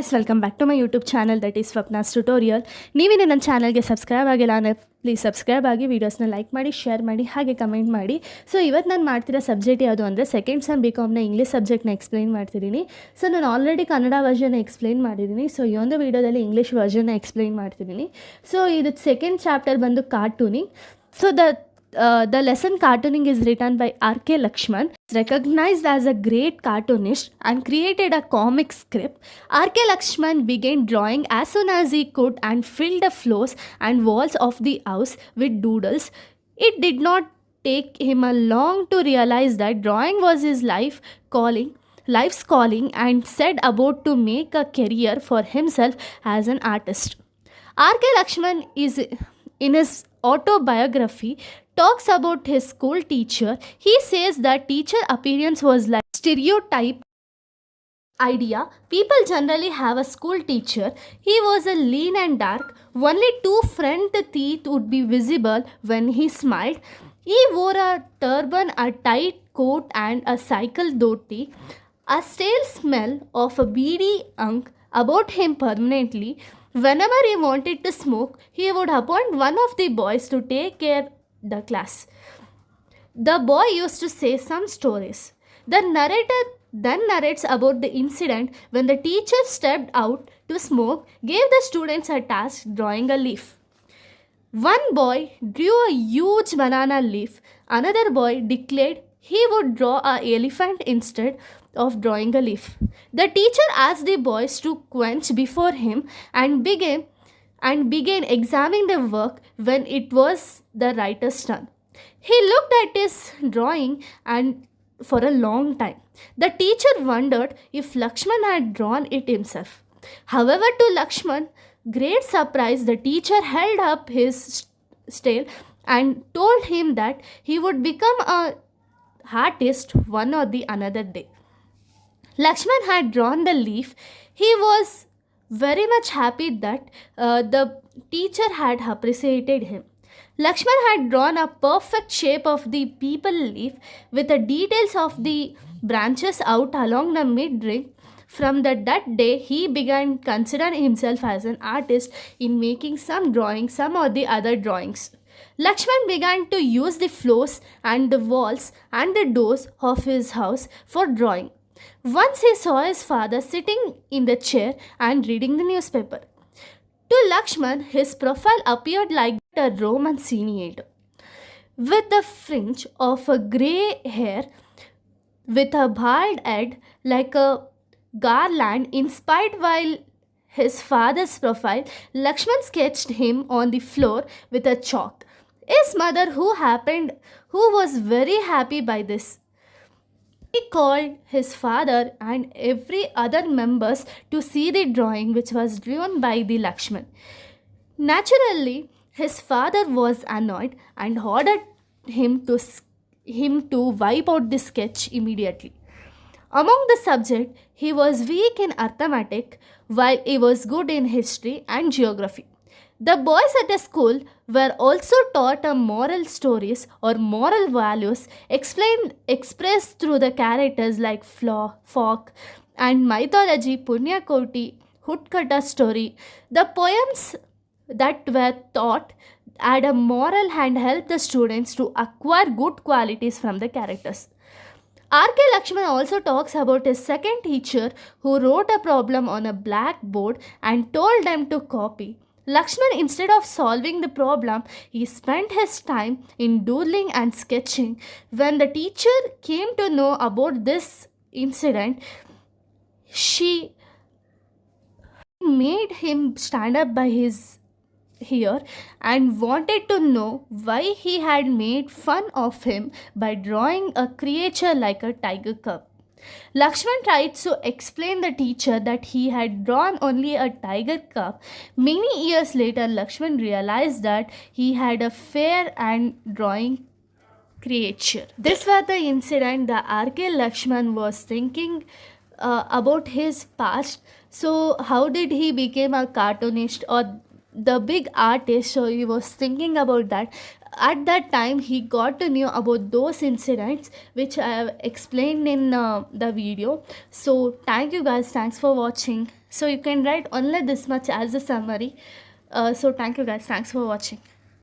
S welcome back to my YouTube channel that is Swapna's tutorial. ನೀವಿನ್ನು ನನ್ನ ಚಾನಲ್ಗೆ subscribe ಆಗಿಲ್ಲ ಅಂದರೆ ಪ್ಲೀಸ್ ಸಬ್ಸ್ಕ್ರೈಬ್ ಆಗಿ, ವೀಡಿಯೋಸ್ನ ಲೈಕ್ ಮಾಡಿ, ಶೇರ್ ಮಾಡಿ, ಹಾಗೆ ಕಮೆಂಟ್ ಮಾಡಿ. ಸೊ ಇವತ್ತು ನಾನು ಮಾಡ್ತಿರೋ ಸಬ್ಜೆಕ್ಟ್ ಯಾವುದು ಅಂದರೆ ಸೆಕೆಂಡ್ ಸೆಮ್ bcomನ ಇಂಗ್ಲೀಷ್ ಸಬ್ಜೆಕ್ಟ್ನ ಎಕ್ಸ್ಪ್ಲೈನ್ ಮಾಡ್ತಿದ್ದೀನಿ. ಸೊ ನಾನು ಆಲ್ರೆಡಿ ಕನ್ನಡ ವರ್ಷನ್ ಎಕ್ಸ್ಪ್ಲೈನ್ ಮಾಡಿದ್ದೀನಿ. ಸೊ ಈ ಒಂದು ವೀಡಿಯೋದಲ್ಲಿ ಇಂಗ್ಲೀಷ್ ವರ್ಷನ್ನ ಎಕ್ಸ್ಪ್ಲೈನ್ ಮಾಡ್ತಿದ್ದೀನಿ. ಸೊ ಇದು ಸೆಕೆಂಡ್ ಚಾಪ್ಟರ್ ಬಂದು cartooning. So the lesson cartooning is written by R.K. Lakshman, recognized as a great cartoonist and created a comic script. R.K. Lakshman began drawing as soon as he could and filled the floors and walls of the house with doodles. It did not take him a long to realize that drawing was his life's calling, and set about to make a career for himself as an artist. R.K. Lakshman is in his autobiography talks about his school teacher. He says that teacher appearance was like stereotype idea. People generally have a school teacher. He was a lean and dark. Only two front teeth would be visible when he smiled. He wore a turban, a tight coat, and a cycle dhoti. A stale smell of a beady unk about him permanently. Whenever he wanted to smoke, he would appoint one of the boys to take care the class. The boy used to say some stories. The narrator then narrates about the incident when the teacher stepped out to smoke, gave the students a task drawing a leaf. One boy drew a huge banana leaf. Another boy declared he would draw an elephant instead of drawing a leaf. The teacher asked the boys to quench before him and began examining the work when it was the writer's turn. He looked at his drawing and for a long time. The teacher wondered if Lakshman had drawn it himself. However, to Lakshman's great surprise, the teacher held up his tail and told him that he would become an artist one or the another day. Lakshman had drawn the leaf. He was very much happy that the teacher had appreciated him. Lakshman had drawn a perfect shape of the people leaf with the details of the branches out along the mid-ring. From that day, he began considering himself as an artist in making some drawings, some or the other drawings. Lakshman began to use the floors and the walls and the doors of his house for drawing. Once he saw his father sitting in the chair and reading the newspaper. To Lakshman, his profile appeared like a Roman senator, with the fringe of a grey hair, with a bald head like a garland inspired. While his father's profile, Lakshman sketched him on the floor with a chalk. His mother, who was very happy by this, he called his father and every other members to see the drawing which was drawn by the Lakshman. Naturally, his father was annoyed and ordered him to wipe out the sketch immediately. Among the subject, he was weak in arithmetic while he was good in history and geography. The boys at a school were also taught a moral stories or moral values expressed through the characters like folk and mythology, Punyakoti, Hutkata story. The poems that were taught had a moral and helped the students to acquire good qualities from the characters. R.K. Lakshman also talks about his second teacher who wrote a problem on a blackboard and told them to copy. Lakshman, instead of solving the problem, he spent his time in doodling and sketching. When the teacher came to know about this incident, she made him stand up by his ear and wanted to know why he had made fun of him by drawing a creature like a tiger cub. Lakshman tried to explain the teacher that he had drawn only a tiger cub. Many years later, Lakshman realized that he had a fair and drawing creature. This was the incident that R.K. Lakshman was thinking about his past. So how did he become a cartoonist, or the big artist, so he was thinking about that. At that time he got to know about those incidents which I have explained in the video. So thank you guys, thanks for watching. So you can write only this much as a summary. So thank you guys, thanks for watching.